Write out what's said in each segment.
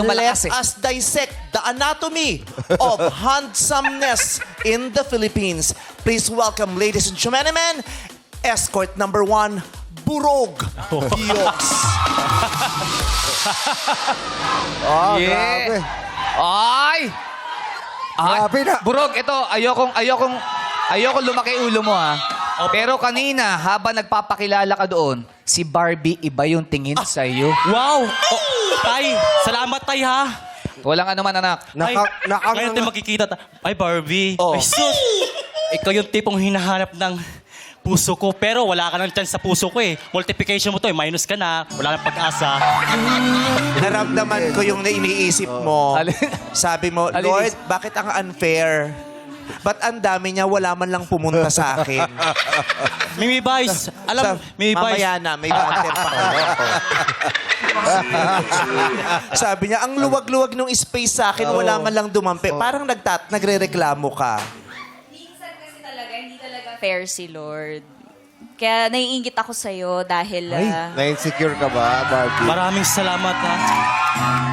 Malakas Let eh. us dissect the anatomy of handsomeness in the Philippines. Please welcome, ladies and gentlemen, escort number 1, Burog Diox. Oh, Yeah. grabe. Ay! Grabe na. Burog, ito, ayokong lumaki ulo mo, ha? Pero kanina, habang nagpapakilala ka doon, si Barbie, iba yung tingin sa iyo. Wow! Oh, tay, salamat tay ha. Walang anuman, anak. Ngayon tayo makikita. Ay, Barbie. Oh. Ay, sus! Ikaw yung tipong hinahanap ng puso ko. Pero wala ka ng chance sa puso ko eh. Multiplication mo to eh. Minus ka na. Wala nang pag-asa. Naramdaman ko yung iniisip mo. Alin? Sabi mo, Alin Lord, is- bakit ang unfair? Ba't ang dami niya, wala man lang pumunta sa akin? Mimi Vice. Alam, Mimi Vice. Mamaya na, may banter pa kayo. Sabi niya, ang luwag-luwag nung space sa akin, wala man lang dumampi. Parang nagre-reklamo ka. Minsan kasi talaga, hindi talaga fair si Lord. Kaya naiingit ako sa'yo dahil... Na-insecure ka ba, Barbie? Maraming salamat ha.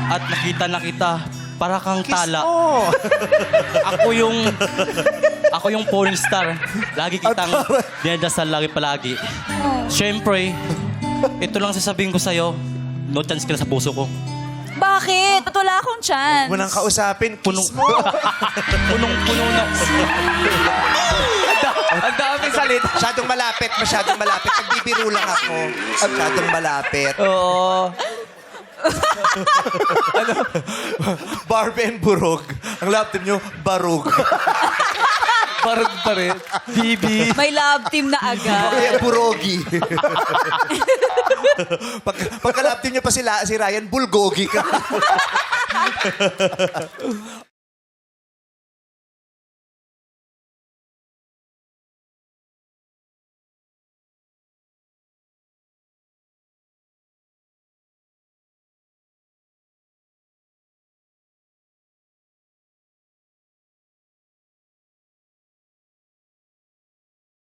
At nakita na kita. Para kang Kiss tala. mo. Ako yung porn star. Lagi kitang dinadasal lagi palagi. Siyempre, ito lang sasabihin ko sa'yo. No chance ka na sa puso ko. Bakit? Ba't wala akong chance? Munang kausapin, kiss mo. Punong-puno na. Ang daming salita. Masyadong malapit, masyadong malapit. Nagbibiro lang ako. Masyadong malapit. Oo. Barbie and Burog. Ang laptop nyo, Barug. Barog pa rin. Bibi. May love team na agad. Kaya Burogi. Pagka-laptop nyo pa si Ryan, Bulgogi ka.